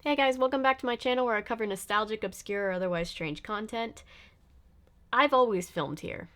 Hey guys, welcome back to my channel where I cover nostalgic, obscure, or otherwise strange content. I've always filmed here.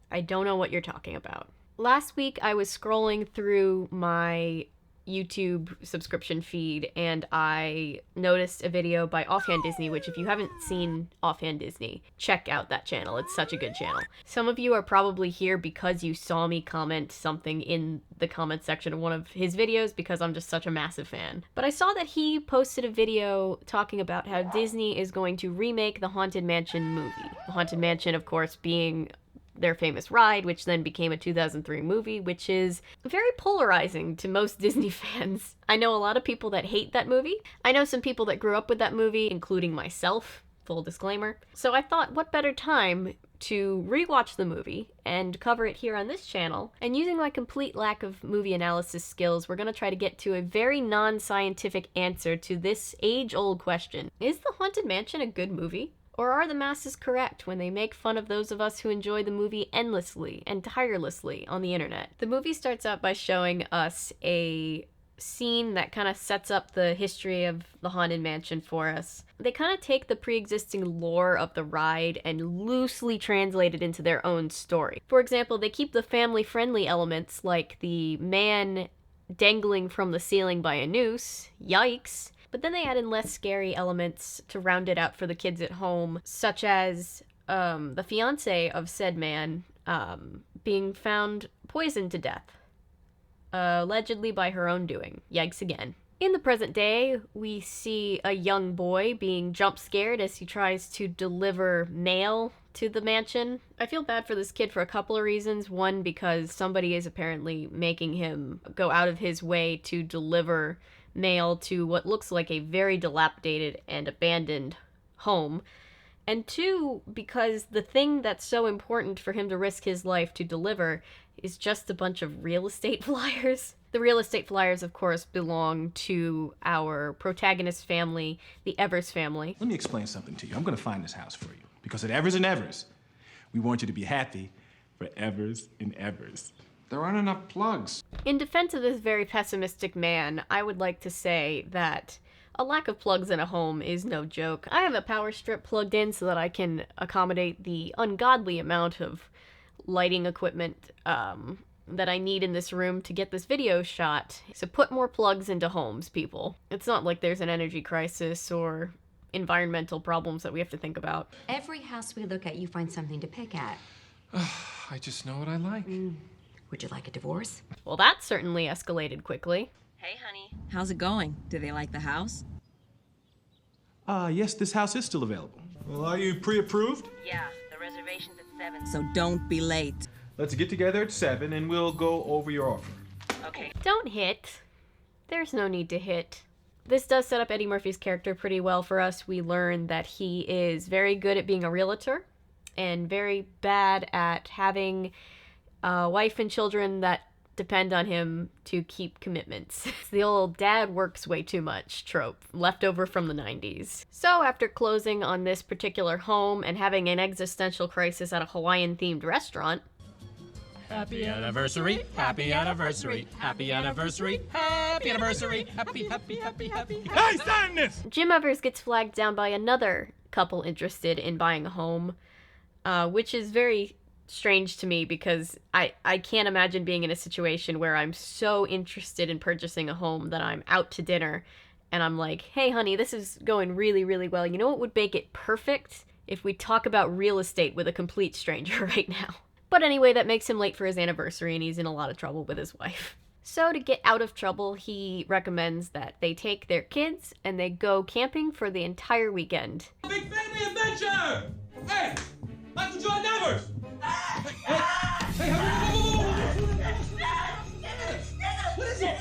I don't know what you're talking about. Last week I was scrolling through my YouTube subscription feed and I noticed a video by Offhand Disney, which if you haven't seen Offhand Disney, check out that channel. It's such a good channel. Some of you are probably here because you saw me comment something in the comment section of one of his videos because I'm just such a massive fan. But I saw that he posted a video talking about how Disney is going to remake the Haunted Mansion movie. The Haunted Mansion, of course, being their famous ride, which then became a 2003 movie, which is very polarizing to most Disney fans. I know a lot of people that hate that movie. I know some people that grew up with that movie, including myself, full disclaimer. So I thought, what better time to rewatch the movie and cover it here on this channel. And using my complete lack of movie analysis skills, we're going to try to get to a very non-scientific answer to this age-old question. Is The Haunted Mansion a good movie? Or are the masses correct when they make fun of those of us who enjoy the movie endlessly and tirelessly on the internet? The movie starts out by showing us a scene that kind of sets up the history of the Haunted Mansion for us. They kind of take the pre-existing lore of the ride and loosely translate it into their own story. For example, they keep the family-friendly elements like the man dangling from the ceiling by a noose, yikes, but then they add in less scary elements to round it out for the kids at home, such as the fiancé of said man being found poisoned to death, allegedly by her own doing. Yikes again. In the present day, we see a young boy being jump scared as he tries to deliver mail to the mansion. I feel bad for this kid for a couple of reasons. One, because somebody is apparently making him go out of his way to deliver mail to what looks like a very dilapidated and abandoned home. And two, because the thing that's so important for him to risk his life to deliver is just a bunch of real estate flyers. The real estate flyers, of course, belong to our protagonist family, the Evers family. Let me explain something to you. I'm going to find this house for you. Because at Evers and Evers, we want you to be happy for Evers and Evers. There aren't enough plugs. In defense of this very pessimistic man, I would like to say that a lack of plugs in a home is no joke. I have a power strip plugged in so that I can accommodate the ungodly amount of lighting equipment that I need in this room to get this video shot. So put more plugs into homes, people. It's not like there's an energy crisis or environmental problems that we have to think about. Every house we look at, you find something to pick at. I just know what I like. Would you like a divorce? Well, that certainly escalated quickly. Hey, honey. How's it going? Do they like the house? Yes, this house is still available. Well, are you pre-approved? Yeah, the reservation's at 7. So don't be late. Let's get together at 7 and we'll go over your offer. Okay. Don't hit. There's no need to hit. This does set up Eddie Murphy's character pretty well for us. We learn that he is very good at being a realtor and very bad at having a wife and children that depend on him to keep commitments. It's the old dad works way too much trope, left over from the 90s. So after closing on this particular home and having an existential crisis at a Hawaiian-themed restaurant, Happy anniversary, happy anniversary, happy anniversary, happy anniversary, happy, happy, happy, happy. Hey, sign this! Jim Evers gets flagged down by another couple interested in buying a home, which is very strange to me because I can't imagine being in a situation where I'm so interested in purchasing a home that I'm out to dinner and I'm like, hey honey, this is going really, really well. You know what would make it perfect? If we talk about real estate with a complete stranger right now. But anyway, that makes him late for his anniversary and he's in a lot of trouble with his wife. So to get out of trouble, he recommends that they take their kids and they go camping for the entire weekend. Big family adventure! Hey, Michael Jordan Evers! Hey, what is it?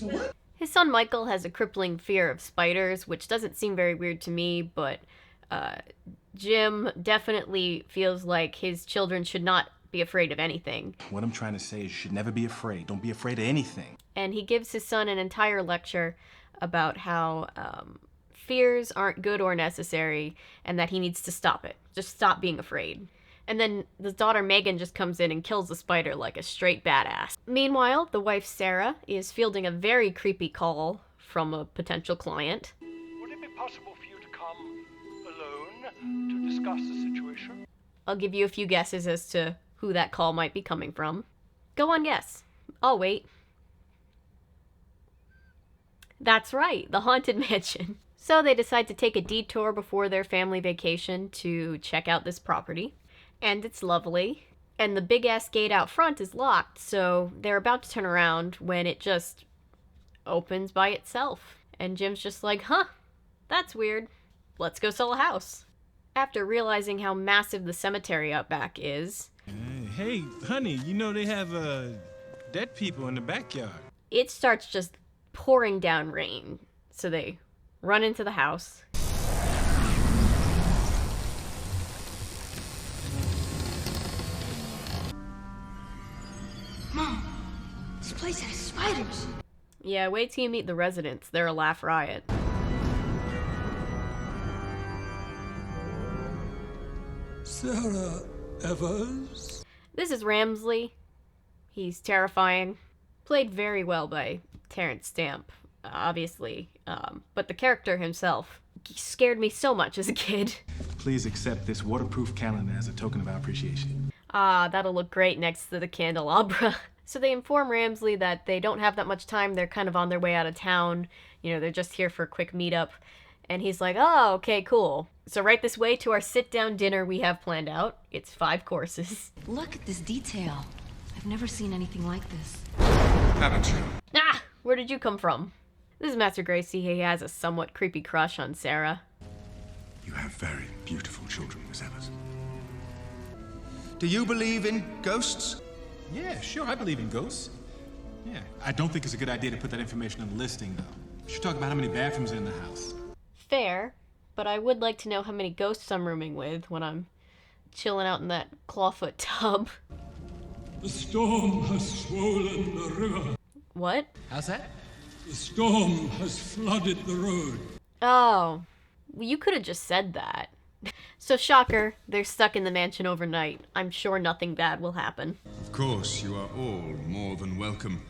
What? His son Michael has a crippling fear of spiders, which doesn't seem very weird to me, but Jim definitely feels like his children should not be afraid of anything. What I'm trying to say is you should never be afraid. Don't be afraid of anything. And he gives his son an entire lecture about how fears aren't good or necessary and that he needs to stop it. Just stop being afraid. And then the daughter Megan just comes in and kills the spider like a straight badass. Meanwhile, the wife Sarah is fielding a very creepy call from a potential client. Would it be possible for you to come alone to discuss the situation? I'll give you a few guesses as to who that call might be coming from. Go on, guess. I'll wait. That's right, the Haunted Mansion. So they decide to take a detour before their family vacation to check out this property. And it's lovely. And the big-ass gate out front is locked, so they're about to turn around when it just opens by itself. And Jim's just like, huh, that's weird. Let's go sell a house. After realizing how massive the cemetery out back is, Hey, honey, you know they have dead people in the backyard. it starts just pouring down rain. So they run into the house. Mom, this place has spiders. Yeah, wait till you meet the residents. They're a laugh riot. Sarah Evers? This is Ramsley. He's terrifying. Played very well by Terrence Stamp, obviously. But the character himself scared me so much as a kid. Please accept this waterproof calendar as a token of our appreciation. Ah, that'll look great next to the candelabra. So they inform Ramsley that they don't have that much time. They're kind of on their way out of town. You know, they're just here for a quick meetup. And he's like, oh, okay, cool. So right this way to our sit-down dinner we have planned out. It's 5 courses. Look at this detail. I've never seen anything like this. Haven't you? Ah! Where did you come from? This is Master Gracie. He has a somewhat creepy crush on Sarah. You have very beautiful children, Miss Evers. Do you believe in ghosts? Yeah, sure, I believe in ghosts. Yeah, I don't think it's a good idea to put that information on the listing, though. You should talk about how many bathrooms are in the house. Fair, but I would like to know how many ghosts I'm rooming with when I'm chilling out in that clawfoot tub. The storm has swollen the river. What? How's that? The storm has flooded the road. Oh, well, you could have just said that. So shocker, they're stuck in the mansion overnight. I'm sure nothing bad will happen. Of course, you are all more than welcome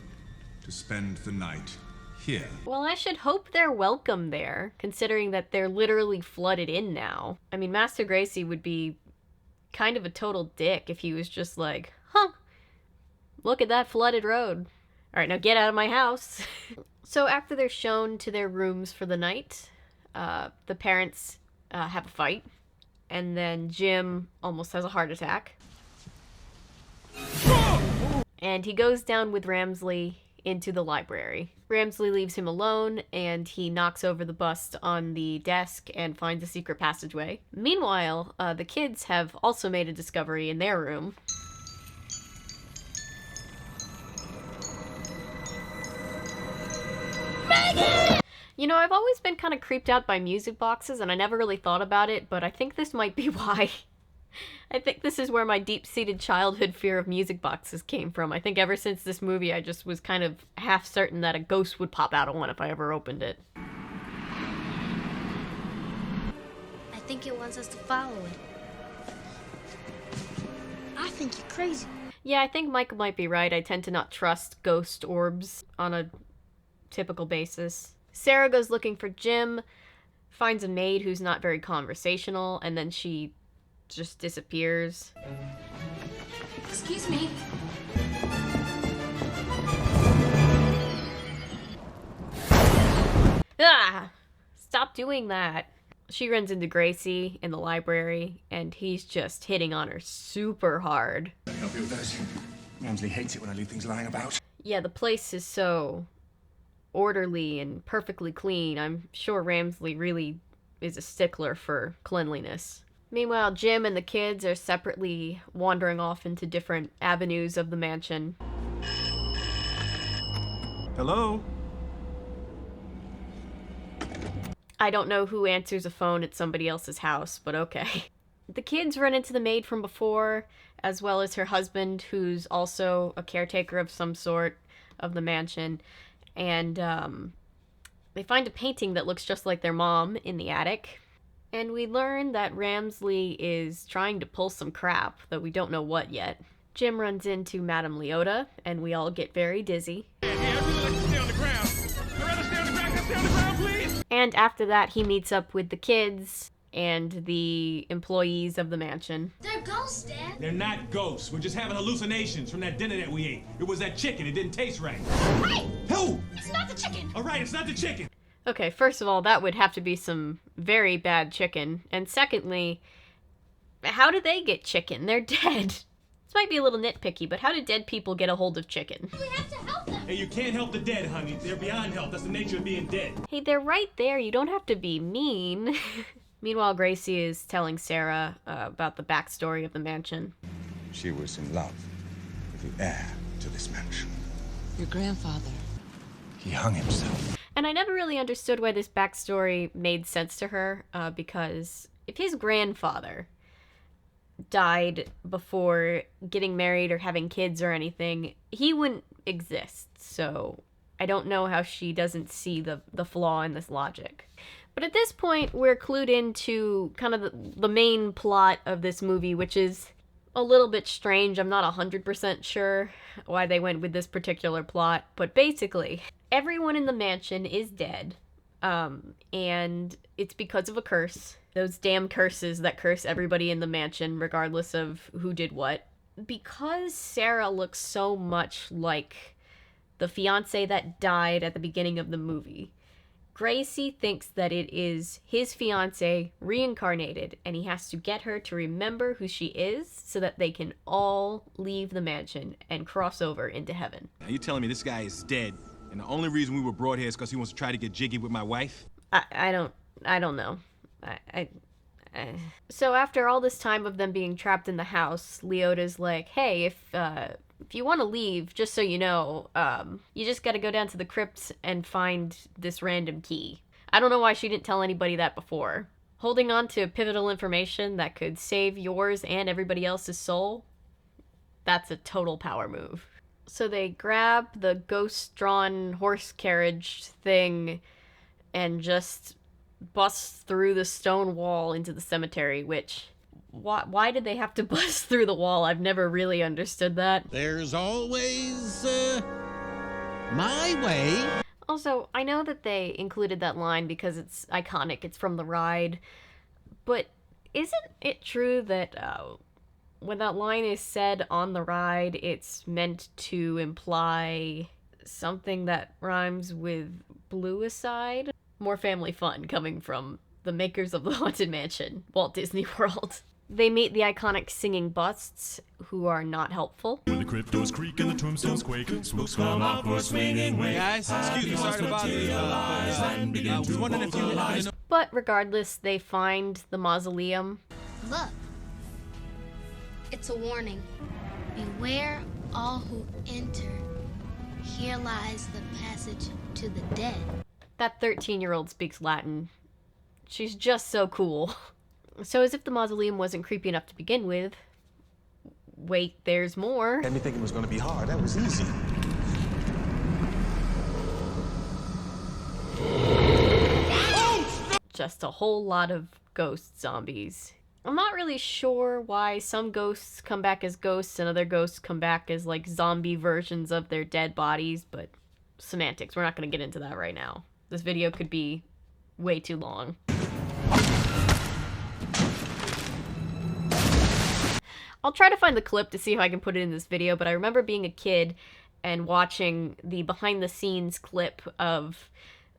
to spend the night here. Well, I should hope they're welcome there, considering that they're literally flooded in now. I mean, Master Gracie would be kind of a total dick if he was just like, huh, look at that flooded road. All right, now get out of my house. So after they're shown to their rooms for the night, the parents have a fight, and then Jim almost has a heart attack. And he goes down with Ramsley into the library. Ramsley leaves him alone, and he knocks over the bust on the desk and finds a secret passageway. Meanwhile, the kids have also made a discovery in their room. You know, I've always been kind of creeped out by music boxes, and I never really thought about it, but I think this might be why. I think this is where my deep-seated childhood fear of music boxes came from. I think ever since this movie, I just was kind of half certain that a ghost would pop out of one if I ever opened it. I think it wants us to follow it. I think you're crazy. Yeah, I think Michael might be right. I tend to not trust ghost orbs on a typical basis. Sarah goes looking for Jim, finds a maid who's not very conversational, and then she just disappears. Excuse me. Ah! Stop doing that. She runs into Gracie in the library, and he's just hitting on her super hard. Can I help you with those? Ramsley hates it when I leave things lying about. Yeah, the place is so orderly and perfectly clean. I'm sure Ramsley really is a stickler for cleanliness. Meanwhile, Jim and the kids are separately wandering off into different avenues of the mansion. Hello? I don't know who answers a phone at somebody else's house, but okay. The kids run into the maid from before, as well as her husband, who's also a caretaker of some sort of the mansion. And they find a painting that looks just like their mom in the attic. And we learn that Ramsley is trying to pull some crap, though we don't know what yet. Jim runs into Madame Leota, and we all get very dizzy. Hey, I really like to stay on the ground. I'd rather stay on the ground. Stay And after that, he meets up with the kids and the employees of the mansion. They're ghosts, Dad. They're not ghosts. We're just having hallucinations from that dinner that we ate. It was that chicken. It didn't taste right. Hey! Who? It's not the chicken! All right, it's not the chicken. Okay, first of all, that would have to be some very bad chicken. And secondly, how did they get chicken? They're dead. This might be a little nitpicky, but how did dead people get a hold of chicken? We have to help them! Hey, you can't help the dead, honey. They're beyond help. That's the nature of being dead. Hey, they're right there. You don't have to be mean. Meanwhile, Gracie is telling Sarah about the backstory of the mansion. She was in love with the heir to this mansion. Your grandfather. He hung himself. And I never really understood why this backstory made sense to her, because if his grandfather died before getting married or having kids or anything, he wouldn't exist. So I don't know how she doesn't see the flaw in this logic. But at this point, we're clued into kind of the main plot of this movie, which is a little bit strange. I'm not 100% sure why they went with this particular plot, but basically, everyone in the mansion is dead, and it's because of a curse. Those damn curses that curse everybody in the mansion, regardless of who did what. Because Sarah looks so much like the fiance that died at the beginning of the movie, Gracie thinks that it is his fiance reincarnated, and he has to get her to remember who she is so that they can all leave the mansion and cross over into heaven. Now, you telling me this guy is dead, and the only reason we were brought here is because he wants to try to get jiggy with my wife? I don't know. So after all this time of them being trapped in the house, Leota's like, hey, if you want to leave, just so you know, you just got to go down to the crypt and find this random key. I don't know why she didn't tell anybody that before. Holding on to pivotal information that could save yours and everybody else's soul, that's a total power move. So they grab the ghost-drawn horse carriage thing and just bust through the stone wall into the cemetery, which... Why did they have to bust through the wall? I've never really understood that. There's always, my way. Also, I know that they included that line because it's iconic, it's from the ride, but isn't it true that when that line is said on the ride, it's meant to imply something that rhymes with bluicide? More family fun coming from the makers of the Haunted Mansion, Walt Disney World. They meet the iconic singing busts, who are not helpful. When the cryptos creak and the tombstones quake, spooks come out for a swinging way. Guys, excuse me, sorry to bother you. I was wondering if you... But regardless, they find the mausoleum. Look. It's a warning. Beware all who enter. Here lies the passage to the dead. That 13-year-old speaks Latin. She's just so cool. So as if the mausoleum wasn't creepy enough to begin with, wait, there's more. Had me thinking it was going to be hard. That was easy. Just a whole lot of ghost zombies. I'm not really sure why some ghosts come back as ghosts and other ghosts come back as like zombie versions of their dead bodies, but semantics. We're not going to get into that right now. This video could be way too long. I'll try to find the clip to see if I can put it in this video, but I remember being a kid and watching the behind-the-scenes clip of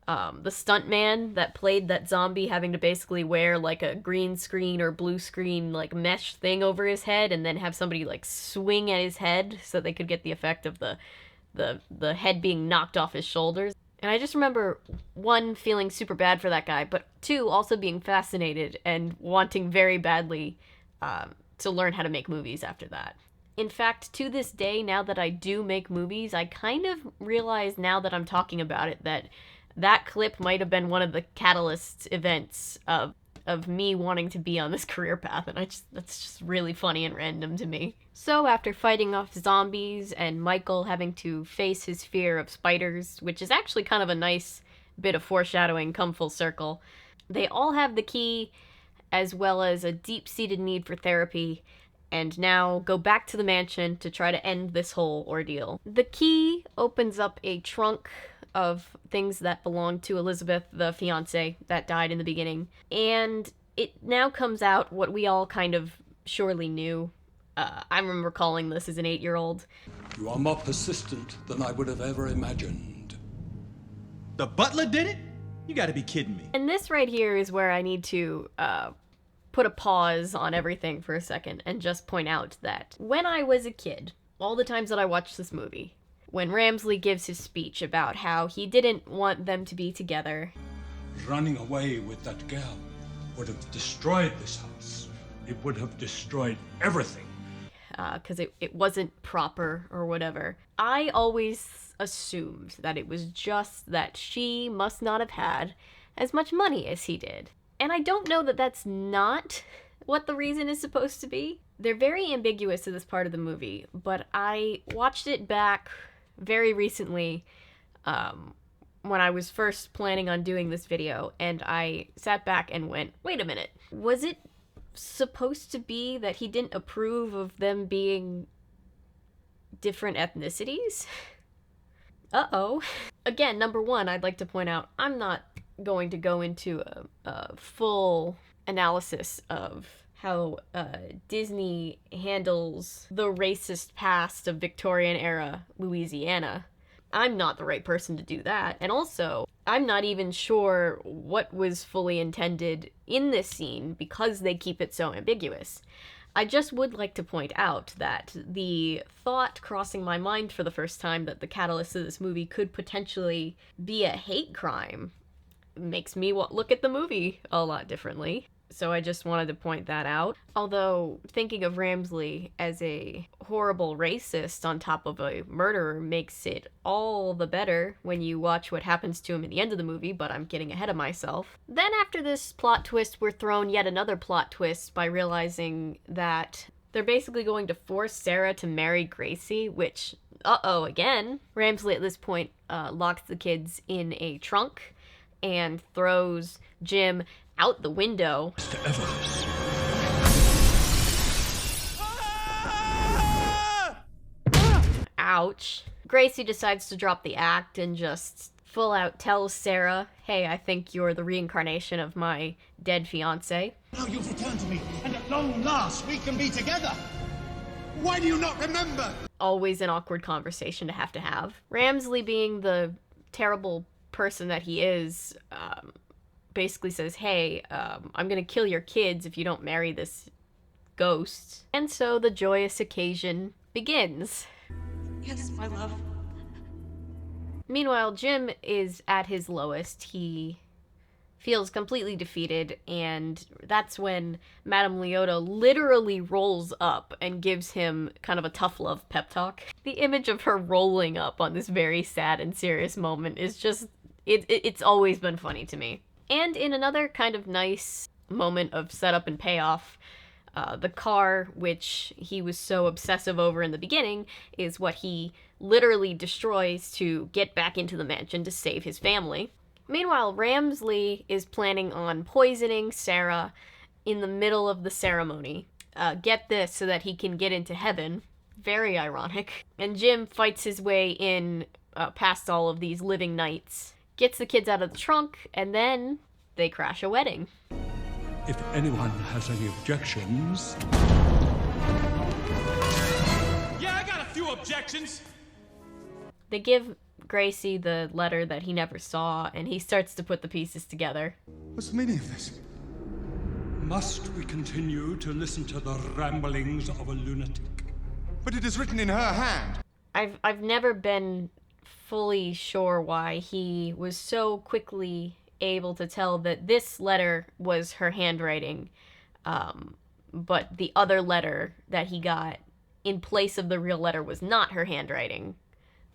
the stuntman that played that zombie having to basically wear like a green screen or blue screen like mesh thing over his head and then have somebody like swing at his head so they could get the effect of the head being knocked off his shoulders. And I just remember, one, feeling super bad for that guy, but two, also being fascinated and wanting very badly to learn how to make movies after that. In fact, to this day, now that I do make movies, I kind of realize now that I'm talking about it that that clip might have been one of the catalyst events of me wanting to be on this career path, and that's just really funny and random to me. So after fighting off zombies and Michael having to face his fear of spiders, which is actually kind of a nice bit of foreshadowing come full circle, they all have the key as well as a deep-seated need for therapy, and now go back to the mansion to try to end this whole ordeal. The key opens up a trunk of things that belonged to Elizabeth, the fiance that died in the beginning. And it now comes out what we all kind of surely knew. I remember calling this as an 8-year-old. You are more persistent than I would have ever imagined. The butler did it? You gotta be kidding me. And this right here is where I need to put a pause on everything for a second and just point out that when I was a kid, all the times that I watched this movie, when Ramsley gives his speech about how he didn't want them to be together. Running away with that girl would have destroyed this house. It would have destroyed everything. Because it wasn't proper or whatever. I always assumed that it was just that she must not have had as much money as he did. And I don't know that that's not what the reason is supposed to be. They're very ambiguous to this part of the movie, but I watched it back very recently when I was first planning on doing this video, and I sat back and went, wait a minute, was it supposed to be that he didn't approve of them being different ethnicities? Uh-oh. Again, number one, I'd like to point out, I'm not going to go into a full analysis of how Disney handles the racist past of Victorian-era Louisiana. I'm not the right person to do that. And also, I'm not even sure what was fully intended in this scene because they keep it so ambiguous. I just would like to point out that the thought crossing my mind for the first time that the catalyst of this movie could potentially be a hate crime makes me look at the movie a lot differently. So I just wanted to point that out. Although, thinking of Ramsley as a horrible racist on top of a murderer makes it all the better when you watch what happens to him at the end of the movie, but I'm getting ahead of myself. Then after this plot twist, we're thrown yet another plot twist by realizing that they're basically going to force Sarah to marry Gracie, which, uh-oh, again. Ramsley at this point locks the kids in a trunk and throws Jim out the window. Ouch. Gracie decides to drop the act and just full out tells Sarah, hey, I think you're the reincarnation of my dead fiancé. Now you've returned to me, and at long last we can be together. Why do you not remember? Always an awkward conversation to have. Ramsley, being the terrible person that he is, basically says, hey, I'm gonna kill your kids if you don't marry this ghost. And so the joyous occasion begins. Yes, my love. Meanwhile, Jim is at his lowest. He feels completely defeated, and that's when Madame Leota literally rolls up and gives him kind of a tough love pep talk. The image of her rolling up on this very sad and serious moment is just, it's always been funny to me. And in another kind of nice moment of setup and payoff, the car, which he was so obsessive over in the beginning, is what he literally destroys to get back into the mansion to save his family. Meanwhile, Ramsley is planning on poisoning Sarah in the middle of the ceremony. Get this, so that he can get into heaven. Very ironic. And Jim fights his way in past all of these living knights, gets the kids out of the trunk, and then they crash a wedding. If anyone has any objections... Yeah, I got a few objections. They give Gracie the letter that he never saw, and he starts to put the pieces together. What's the meaning of this? Must we continue to listen to the ramblings of a lunatic? But it is written in her hand. I've never been fully sure why he was so quickly able to tell that this letter was her handwriting, but the other letter that he got in place of the real letter was not her handwriting.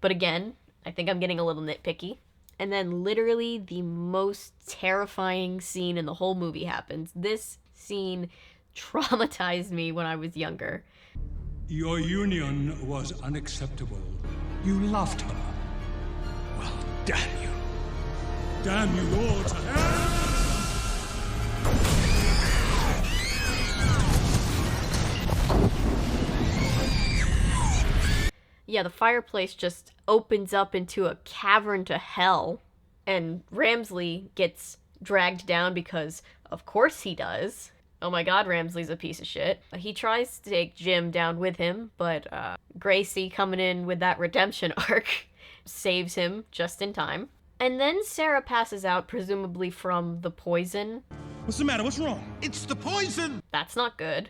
But again, I think I'm getting a little nitpicky. And then literally the most terrifying scene in the whole movie happens. This scene traumatized me when I was younger. Your union was unacceptable. You loved her. Well, damn you. Damn you all to hell! Yeah, the fireplace just opens up into a cavern to hell, and Ramsley gets dragged down because, of course, he does. Oh my god, Ramsley's a piece of shit. He tries to take Jim down with him, but Gracie coming in with that redemption arc saves him just in time. And then Sarah passes out, presumably from the poison. What's the matter? What's wrong? It's the poison! That's not good.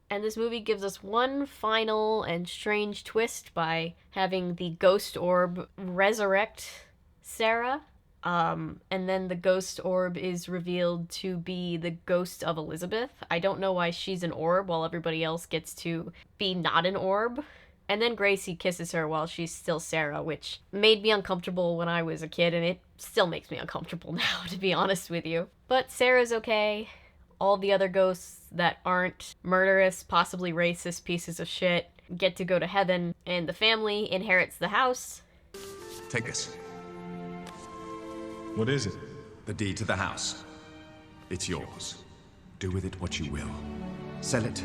And this movie gives us one final and strange twist by having the ghost orb resurrect Sarah. And then the ghost orb is revealed to be the ghost of Elizabeth. I don't know why she's an orb while everybody else gets to be not an orb. And then Gracie kisses her while she's still Sarah, which made me uncomfortable when I was a kid, and it still makes me uncomfortable now, to be honest with you. But Sarah's okay. All the other ghosts that aren't murderous, possibly racist pieces of shit get to go to heaven, and the family inherits the house. Take this. What is it? The deed to the house. It's yours. Do with it what you will. Sell it.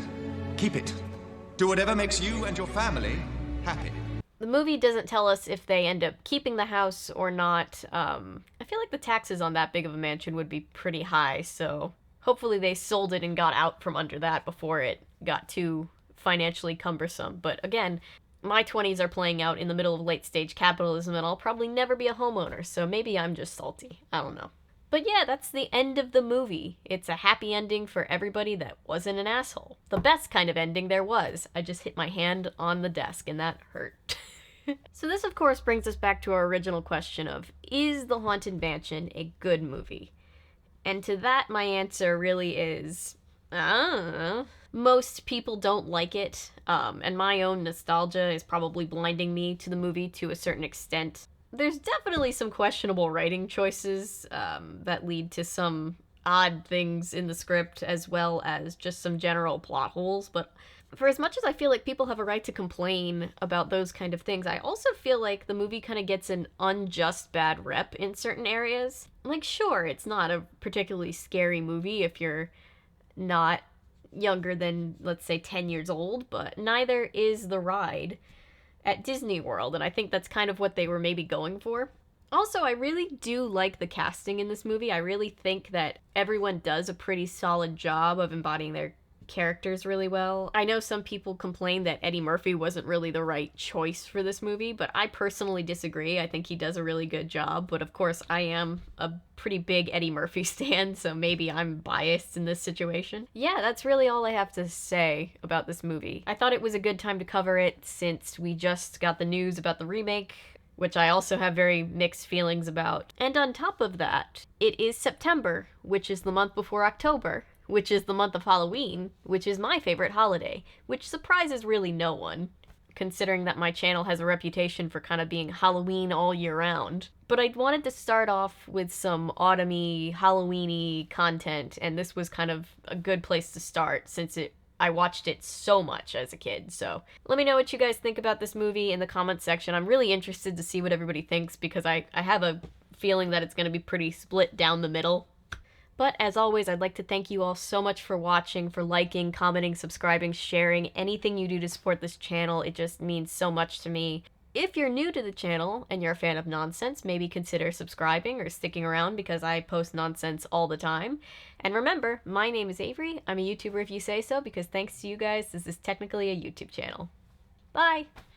Keep it. Do whatever makes you and your family happy. The movie doesn't tell us if they end up keeping the house or not. I feel like the taxes on that big of a mansion would be pretty high, so hopefully they sold it and got out from under that before it got too financially cumbersome. But again, my 20s are playing out in the middle of late-stage capitalism, and I'll probably never be a homeowner, so maybe I'm just salty. I don't know. But yeah, that's the end of the movie. It's a happy ending for everybody that wasn't an asshole. The best kind of ending there was. I just hit my hand on the desk, and that hurt. So this, of course, brings us back to our original question of, is The Haunted Mansion a good movie? And to that, my answer really is, I don't know. Most people don't like it, and my own nostalgia is probably blinding me to the movie to a certain extent. There's definitely some questionable writing choices that lead to some odd things in the script, as well as just some general plot holes, but for as much as I feel like people have a right to complain about those kind of things, I also feel like the movie kind of gets an unjust bad rep in certain areas. Like, sure, it's not a particularly scary movie if you're not younger than, let's say, 10 years old, but neither is the ride at Disney World, and I think that's kind of what they were maybe going for. Also, I really do like the casting in this movie. I really think that everyone does a pretty solid job of embodying their characters really well. I know some people complain that Eddie Murphy wasn't really the right choice for this movie, but I personally disagree. I think he does a really good job, but of course I am a pretty big Eddie Murphy stan, so maybe I'm biased in this situation. Yeah, that's really all I have to say about this movie. I thought it was a good time to cover it since we just got the news about the remake, which I also have very mixed feelings about. And on top of that, it is September, which is the month before October, which is the month of Halloween, which is my favorite holiday, which surprises really no one, considering that my channel has a reputation for kind of being Halloween all year round. But I wanted to start off with some autumny, Halloween-y content, and this was kind of a good place to start since I watched it so much as a kid. So let me know what you guys think about this movie in the comments section. I'm really interested to see what everybody thinks because I have a feeling that it's going to be pretty split down the middle. But as always, I'd like to thank you all so much for watching, for liking, commenting, subscribing, sharing, anything you do to support this channel. It just means so much to me. If you're new to the channel and you're a fan of nonsense, maybe consider subscribing or sticking around because I post nonsense all the time. And remember, my name is Avery. I'm a YouTuber if you say so because thanks to you guys, this is technically a YouTube channel. Bye!